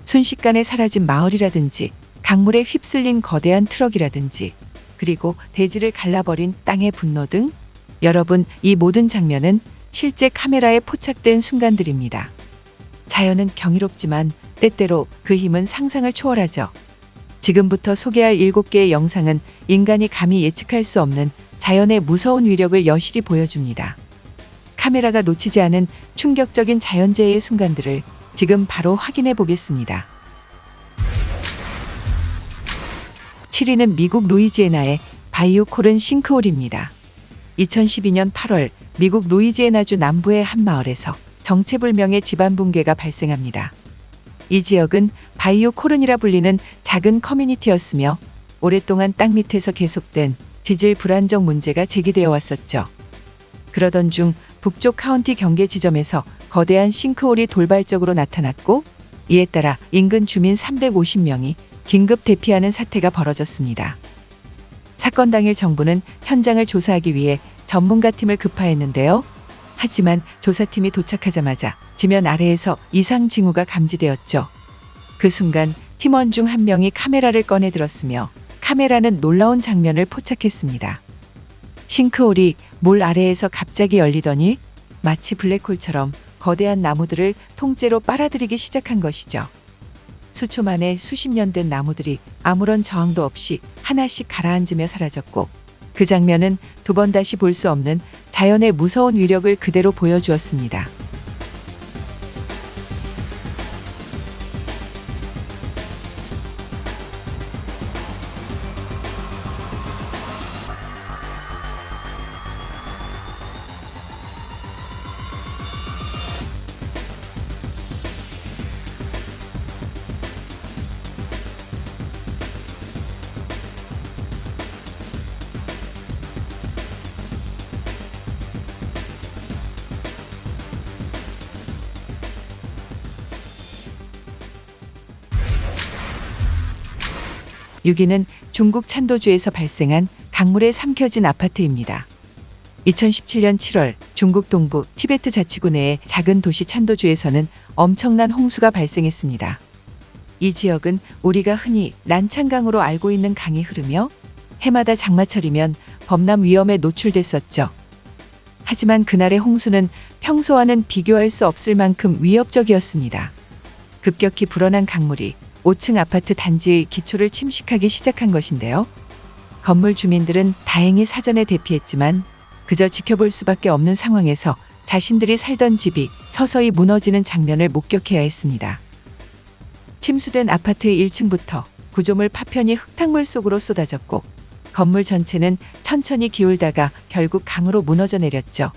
순식간에 사라진 마을이라든지 강물에 휩쓸린 거대한 트럭이라든지 그리고 대지를 갈라버린 땅의 분노 등 여러분, 이 모든 장면은 실제 카메라에 포착된 순간들입니다. 자연은 경이롭지만 때때로 그 힘은 상상을 초월하죠. 지금부터 소개할 7개의 영상은 인간이 감히 예측할 수 없는 자연의 무서운 위력을 여실히 보여줍니다. 카메라가 놓치지 않은 충격적인 자연재해의 순간들을 지금 바로 확인해 보겠습니다. 7위는 미국 루이지애나의 바이오 콜은 싱크홀입니다. 2012년 8월 미국 루이지애나주 남부의 한 마을에서 정체불명의 집안 붕괴가 발생합니다. 이 지역은 바이오 콜은이라 불리는 작은 커뮤니티였으며 오랫동안 땅 밑에서 계속된 지질 불안정 문제가 제기되어 왔었죠. 그러던 중 북쪽 카운티 경계 지점에서 거대한 싱크홀이 돌발적으로 나타났고 이에 따라 인근 주민 350명이 긴급 대피하는 사태가 벌어졌습니다. 사건 당일 정부는 현장을 조사하기 위해 전문가팀을 급파했는데요. 하지만 조사팀이 도착하자마자 지면 아래에서 이상 징후가 감지되었죠. 그 순간 팀원 중 한 명이 카메라를 꺼내 들었으며 카메라는 놀라운 장면을 포착했습니다. 싱크홀이 물 아래에서 갑자기 열리더니 마치 블랙홀처럼 거대한 나무들을 통째로 빨아들이기 시작한 것이죠. 수초 만에 수십 년 된 나무들이 아무런 저항도 없이 하나씩 가라앉으며 사라졌고 그 장면은 두 번 다시 볼 수 없는 자연의 무서운 위력을 그대로 보여주었습니다. (6위는) 중국 찬도주에서 발생한 강물에 삼켜진 아파트입니다. 2017년 7월 중국 동부 티베트 자치구 내의 작은 도시 찬도주에서는 엄청난 홍수가 발생했습니다. 이 지역은 우리가 흔히 난창강으로 알고 있는 강이 흐르며 해마다 장마철이면 범람 위험에 노출됐었죠. 하지만 그날의 홍수는 평소와는 비교할 수 없을 만큼 위협적이었습니다. 급격히 불어난 강물이 5층 아파트 단지의 기초를 침식하기 시작한 것인데요. 건물 주민들은 다행히 사전에 대피했지만 그저 지켜볼 수밖에 없는 상황에서 자신들이 살던 집이 서서히 무너지는 장면을 목격해야 했습니다. 침수된 아파트의 1층부터 구조물 파편이 흙탕물 속으로 쏟아졌고 건물 전체는 천천히 기울다가 결국 강으로 무너져 내렸죠.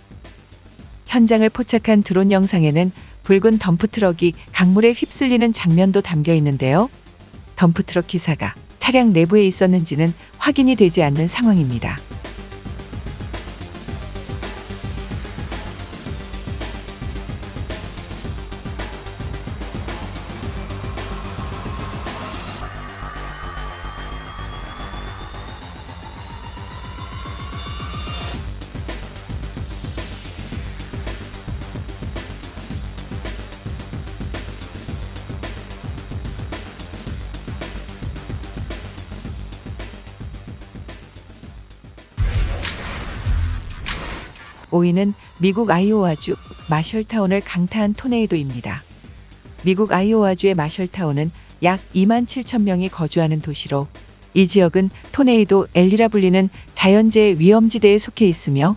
현장을 포착한 드론 영상에는 붉은 덤프트럭이 강물에 휩쓸리는 장면도 담겨 있는데요. 덤프트럭 기사가 차량 내부에 있었는지는 확인이 되지 않는 상황입니다. (5위는) 미국 아이오와주 마셜타운을 강타한 토네이도입니다. 미국 아이오와주의 마셜타운은 약 27,000명이 거주하는 도시로 이 지역은 토네이도 앨리라 불리는 자연재해 위험지대에 속해 있으며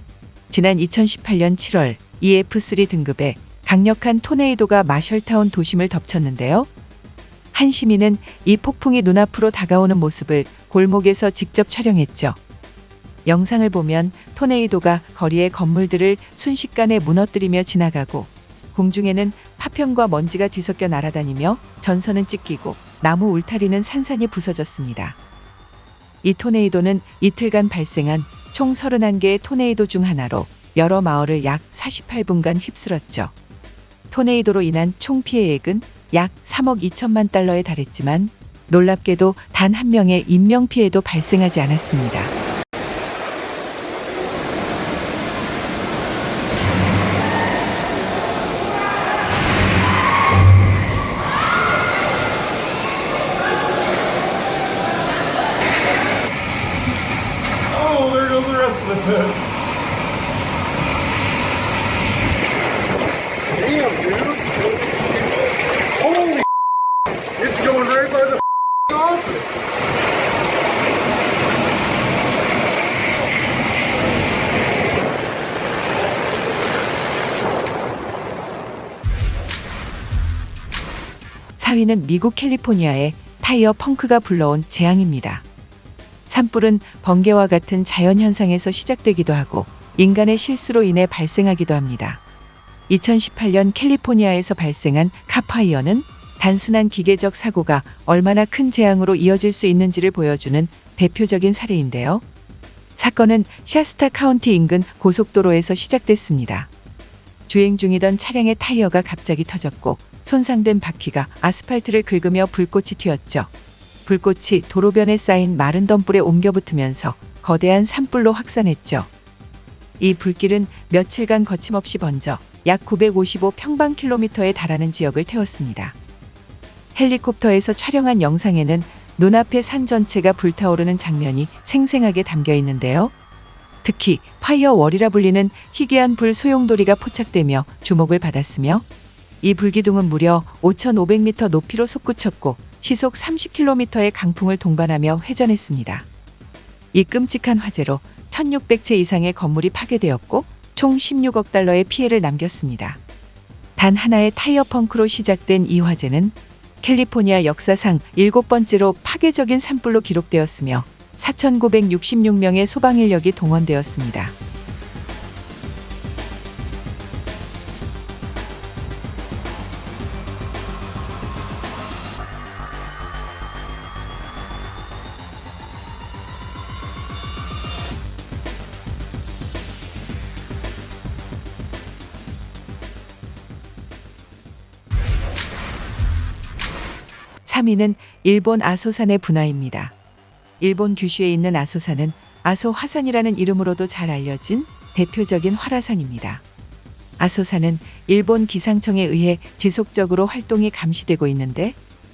지난 2018년 7월 EF3 등급의 강력한 토네이도가 마셜타운 도심을 덮쳤는데요. 한 시민은 이 폭풍이 눈앞으로 다가오는 모습을 골목에서 직접 촬영했죠. 영상을 보면 토네이도가 거리의 건물들을 순식간에 무너뜨리며 지나가고 공중에는 파편과 먼지가 뒤섞여 날아다니며 전선은 찢기고 나무 울타리는 산산이 부서졌습니다. 이 토네이도는 이틀간 발생한 총 31개의 토네이도 중 하나로 여러 마을을 약 48분간 휩쓸었죠. 토네이도로 인한 총 피해액은 약 3억 2천만 달러에 달했지만 놀랍게도 단 한 명의 인명피해도 발생하지 않았습니다. 4위는 미국 캘리포니아의 타이어 펑크가 불러온 재앙입니다. 산불은 번개와 같은 자연현상에서 시작되기도 하고 인간의 실수로 인해 발생하기도 합니다. 2018년 캘리포니아에서 발생한 카파이어는 단순한 기계적 사고가 얼마나 큰 재앙으로 이어질 수 있는지를 보여주는 대표적인 사례인데요. 사건은 샤스타 카운티 인근 고속도로에서 시작됐습니다. 주행 중이던 차량의 타이어가 갑자기 터졌고 손상된 바퀴가 아스팔트를 긁으며 불꽃이 튀었죠. 불꽃이 도로변에 쌓인 마른 덤불에 옮겨 붙으면서 거대한 산불로 확산했죠. 이 불길은 며칠간 거침없이 번져 약 955평방킬로미터에 달하는 지역을 태웠습니다. 헬리콥터에서 촬영한 영상에는 눈앞의 산 전체가 불타오르는 장면이 생생하게 담겨 있는데요. 특히 파이어월이라 불리는 희귀한 불 소용돌이가 포착되며 주목을 받았으며 이 불기둥은 무려 5,500m 높이로 솟구쳤고 시속 30km의 강풍을 동반하며 회전했습니다. 이 끔찍한 화재로 1,600채 이상의 건물이 파괴되었고 총 16억 달러의 피해를 남겼습니다. 단 하나의 타이어 펑크로 시작된 이 화재는 캘리포니아 역사상 7번째로 파괴적인 산불로 기록되었으며 4,966명의 소방 인력이 동원되었습니다. (3위는) 일본 아소산의 분화입니다. 일본 규슈에 있는 아소산은 아소 화산이라는 이름으로도 잘 알려진 대표적인 활화산입니다. 아소산은 일본 기상청에 의해 지속적으로 활동이 감시되고 있는데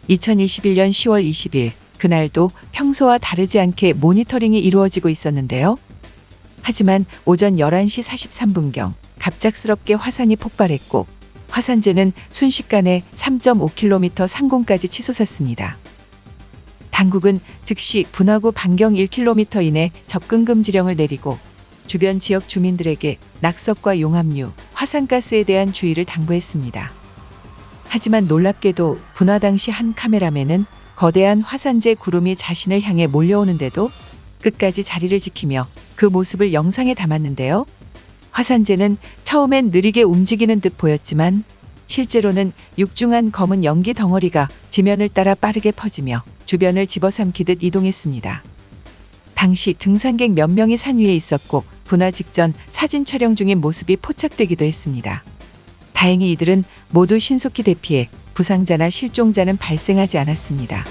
2021년 10월 20일 그날도 평소와 다르지 않게 모니터링이 이루어지고 있었는데요. 하지만 오전 11시 43분경 갑작스럽게 화산이 폭발했고 화산재는 순식간에 3.5km 상공까지 치솟았습니다. 당국은 즉시 분화구 반경 1km 이내 접근 금지령을 내리고 주변 지역 주민들에게 낙석과 용암류, 화산가스에 대한 주의를 당부했습니다. 하지만 놀랍게도 분화 당시 한 카메라맨은 거대한 화산재 구름이 자신을 향해 몰려오는데도 끝까지 자리를 지키며 그 모습을 영상에 담았는데요. 화산재는 처음엔 느리게 움직이는 듯 보였지만 실제로는 육중한 검은 연기 덩어리가 지면을 따라 빠르게 퍼지며 주변을 집어삼키듯 이동했습니다. 당시 등산객 몇 명이 산 위에 있었고 분화 직전 사진 촬영 중인 모습이 포착되기도 했습니다. 다행히 이들은 모두 신속히 대피해 부상자나 실종자는 발생하지 않았습니다.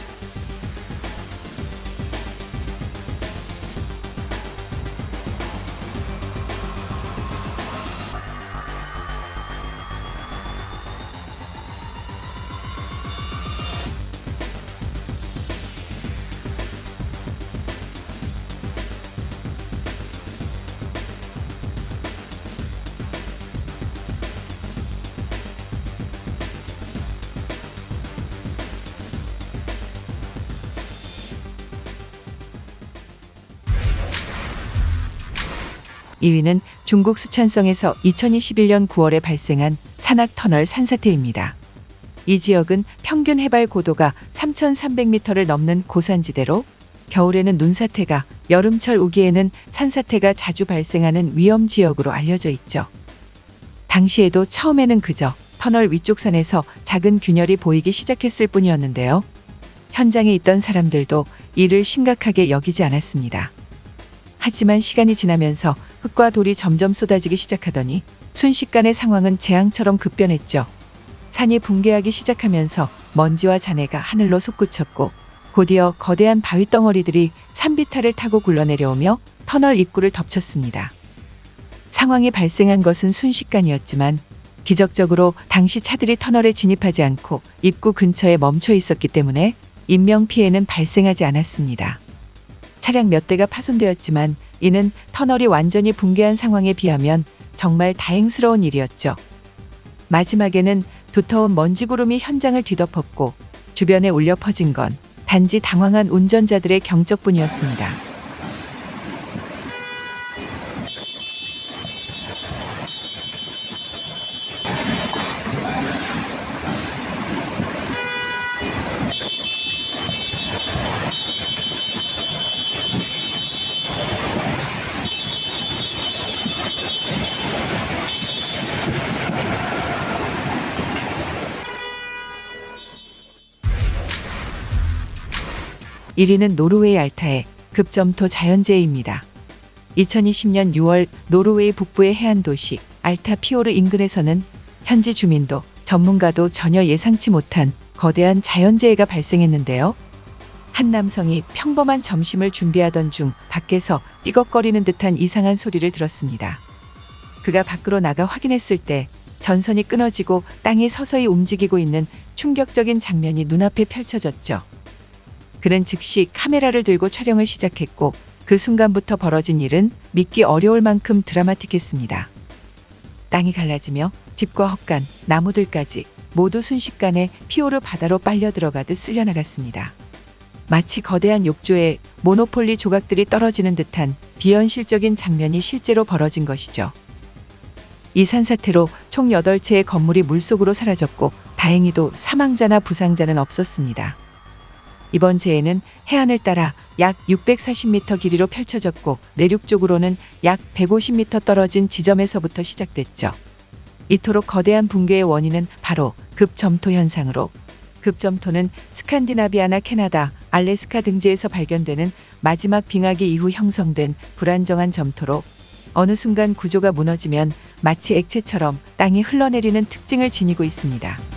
(2위는) 중국 수촨성에서 2021년 9월에 발생한 산악터널 산사태입니다. 이 지역은 평균 해발 고도가 3,300m를 넘는 고산지대로 겨울에는 눈사태가, 여름철 우기에는 산사태가 자주 발생하는 위험지역으로 알려져 있죠. 당시에도 처음에는 그저 터널 위쪽 산에서 작은 균열이 보이기 시작했을 뿐이었는데요. 현장에 있던 사람들도 이를 심각하게 여기지 않았습니다. 하지만 시간이 지나면서 흙과 돌이 점점 쏟아지기 시작하더니 순식간에 상황은 재앙처럼 급변했죠. 산이 붕괴하기 시작하면서 먼지와 잔해가 하늘로 솟구쳤고 곧이어 거대한 바위 덩어리들이 산비탈을 타고 굴러내려오며 터널 입구를 덮쳤습니다. 상황이 발생한 것은 순식간이었지만 기적적으로 당시 차들이 터널에 진입하지 않고 입구 근처에 멈춰 있었기 때문에 인명피해는 발생하지 않았습니다. 차량 몇 대가 파손되었지만 이는 터널이 완전히 붕괴한 상황에 비하면 정말 다행스러운 일이었죠. 마지막에는 두터운 먼지구름이 현장을 뒤덮었고 주변에 울려 퍼진 건 단지 당황한 운전자들의 경적뿐이었습니다. 1위는 노르웨이 알타의 급점토 자연재해입니다. 2020년 6월 노르웨이 북부의 해안 도시 알타 피오르 인근에서는 현지 주민도 전문가도 전혀 예상치 못한 거대한 자연재해가 발생했는데요. 한 남성이 평범한 점심을 준비하던 중 밖에서 삐걱거리는 듯한 이상한 소리를 들었습니다. 그가 밖으로 나가 확인했을 때 전선이 끊어지고 땅이 서서히 움직이고 있는 충격적인 장면이 눈앞에 펼쳐졌죠. 그는 즉시 카메라를 들고 촬영을 시작했고 그 순간부터 벌어진 일은 믿기 어려울 만큼 드라마틱했습니다. 땅이 갈라지며 집과 헛간, 나무들까지 모두 순식간에 피오르 바다로 빨려 들어가듯 쓸려나갔습니다. 마치 거대한 욕조에 모노폴리 조각들이 떨어지는 듯한 비현실적인 장면이 실제로 벌어진 것이죠. 이 산사태로 총 8채의 건물이 물속으로 사라졌고 다행히도 사망자나 부상자는 없었습니다. 이번 재해는 해안을 따라 약 640m 길이로 펼쳐졌고 내륙 쪽으로는 약 150m 떨어진 지점에서부터 시작됐죠. 이토록 거대한 붕괴의 원인은 바로 급점토 현상으로, 급점토는 스칸디나비아나 캐나다, 알래스카 등지에서 발견되는 마지막 빙하기 이후 형성된 불안정한 점토로 어느 순간 구조가 무너지면 마치 액체처럼 땅이 흘러내리는 특징을 지니고 있습니다.